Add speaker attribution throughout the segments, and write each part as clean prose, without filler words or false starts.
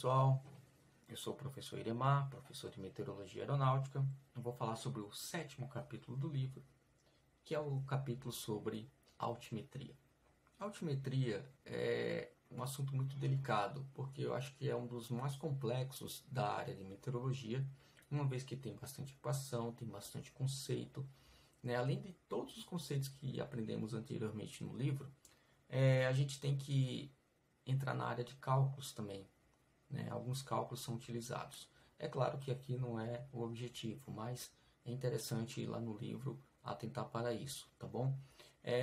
Speaker 1: pessoal, eu sou o professor Iremar, professor de Meteorologia Aeronáutica. Eu vou falar sobre o 7º capítulo do livro, que é o capítulo sobre altimetria. Altimetria é um assunto muito delicado, porque eu acho que é um dos mais complexos da área de meteorologia, uma vez que tem bastante equação, tem bastante conceito, né? Além de todos os conceitos que aprendemos anteriormente no livro, a gente tem que entrar na área de cálculos também, né? Alguns cálculos são utilizados. É claro que aqui não é o objetivo, mas é interessante ir lá no livro atentar para isso, tá bom?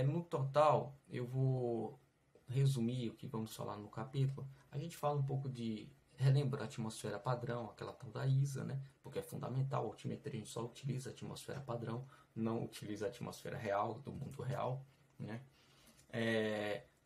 Speaker 1: No total, eu vou resumir o que vamos falar no capítulo. A gente fala um pouco de relembrar a atmosfera padrão, aquela tal da ISA, né? Porque é fundamental, a altimetria a gente só utiliza a atmosfera padrão, não utiliza a atmosfera real, do mundo real, né?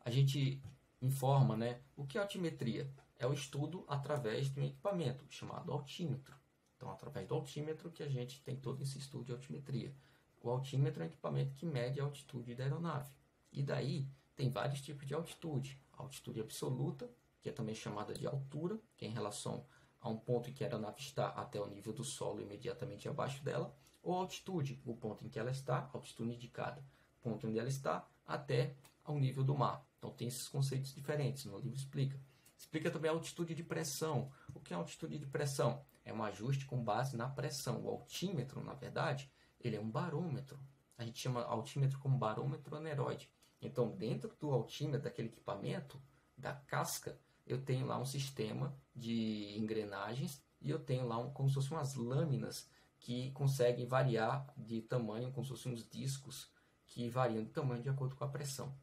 Speaker 1: A gente informa, né, o que é altimetria? É o estudo através de um equipamento chamado altímetro. Então, através do altímetro que a gente tem todo esse estudo de altimetria. O altímetro é um equipamento que mede a altitude da aeronave. E daí tem vários tipos de altitude. A altitude absoluta, que é também chamada de altura, que é em relação a um ponto em que a aeronave está até o nível do solo imediatamente abaixo dela, ou altitude, o ponto em que ela está, altitude indicada, ponto onde ela está, até ao nível do mar. Então tem esses conceitos diferentes, no livro explica. Explica também a altitude de pressão. O que é altitude de pressão? É um ajuste com base na pressão. O altímetro, na verdade, ele é um barômetro. A gente chama altímetro como barômetro aneróide. Então, dentro do altímetro, daquele equipamento, da casca, eu tenho lá um sistema de engrenagens e eu tenho lá como se fossem umas lâminas que conseguem variar de tamanho, como se fossem uns discos que variam de tamanho de acordo com a pressão.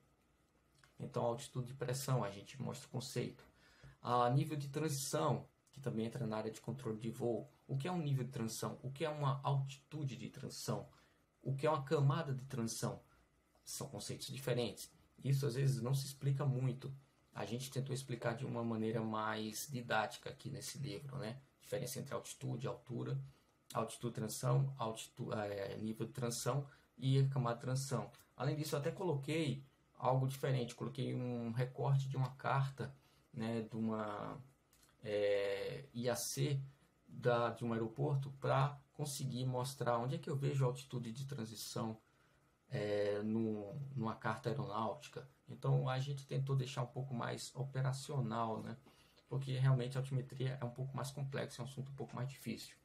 Speaker 1: Então, a altitude de pressão, a gente mostra o conceito. A nível de transição, que também entra na área de controle de voo. O que é um nível de transição? O que é uma altitude de transição? O que é uma camada de transição? São conceitos diferentes. Isso às vezes não se explica muito. A gente tentou explicar de uma maneira mais didática aqui nesse livro, né? Diferença entre altitude, altura, altitude de transição, nível de transição e camada de transição. Além disso, eu até coloquei algo diferente. Coloquei um recorte de uma carta, né, de uma IAC de um aeroporto para conseguir mostrar onde é que eu vejo a altitude de transição numa carta aeronáutica. Então a gente tentou deixar um pouco mais operacional, né? Porque realmente a altimetria é um pouco mais complexo, é um assunto um pouco mais difícil.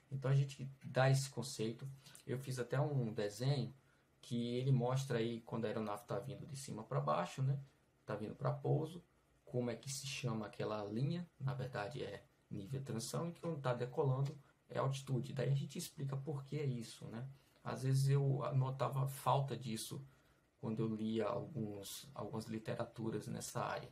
Speaker 1: Então a gente dá esse conceito. Eu fiz até um desenho que ele mostra aí quando a aeronave está vindo de cima para baixo, né? Está vindo para pouso, como é que se chama aquela linha, na verdade é nível de transição, e que quando está decolando é altitude. Daí a gente explica por que é isso, né? Às vezes eu notava falta disso quando eu lia algumas literaturas nessa área.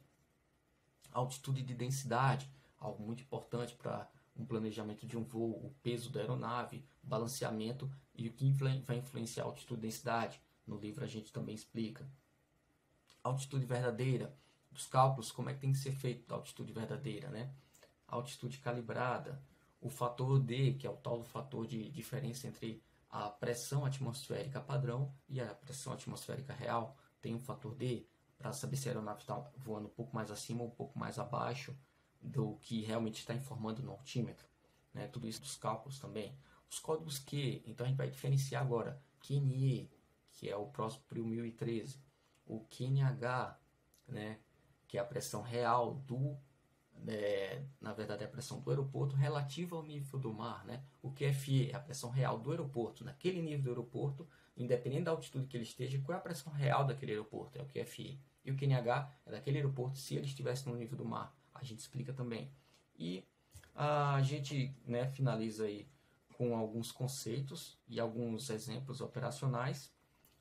Speaker 1: Altitude de densidade, algo muito importante para um planejamento de um voo, o peso da aeronave, balanceamento e o que vai influenciar a altitude e densidade. No livro a gente também explica. Altitude verdadeira, dos cálculos, como é que tem que ser feito a altitude verdadeira, né? Altitude calibrada, o fator D, que é o tal do fator de diferença entre a pressão atmosférica padrão e a pressão atmosférica real, tem um fator D para saber se a aeronave está voando um pouco mais acima ou um pouco mais abaixo do que realmente está informando no altímetro, né? Tudo isso dos cálculos também. Os códigos Q, então a gente vai diferenciar agora QNE, que é o próximo para o 1013, o QNH, né, que é a pressão real na verdade é a pressão do aeroporto relativa ao nível do mar, né? O QFE é a pressão real do aeroporto, naquele nível do aeroporto, independente da altitude que ele esteja, qual é a pressão real daquele aeroporto, é o QFE. E o QNH é daquele aeroporto se ele estivesse no nível do mar, a gente explica também. E a gente, né, finaliza aí com alguns conceitos e alguns exemplos operacionais.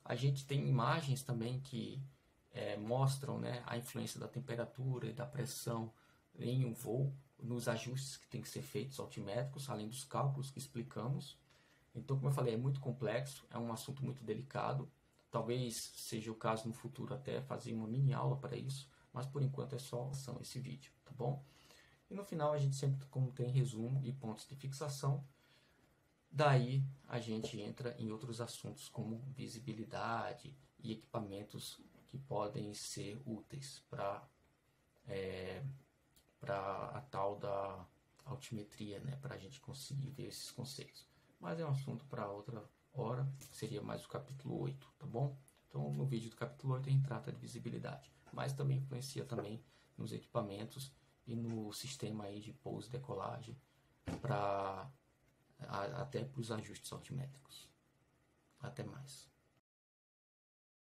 Speaker 1: A gente tem imagens também que mostram, né, a influência da temperatura e da pressão em um voo, nos ajustes que tem que ser feitos altimétricos, além dos cálculos que explicamos. Então, como eu falei, é muito complexo, é um assunto muito delicado. Talvez seja o caso no futuro até fazer uma mini aula para isso, mas por enquanto é só esse vídeo, tá bom? E no final a gente sempre, como tem resumo e pontos de fixação, daí a gente entra em outros assuntos como visibilidade e equipamentos que podem ser úteis para a tal altimetria, né, para a gente conseguir ver esses conceitos. Mas é um assunto para outra hora, seria mais o capítulo 8, tá bom? Então, no vídeo do capítulo 8 a gente trata de visibilidade, mas também influencia também nos equipamentos e no sistema aí de pouso e decolagem, até para os ajustes altimétricos. Até mais.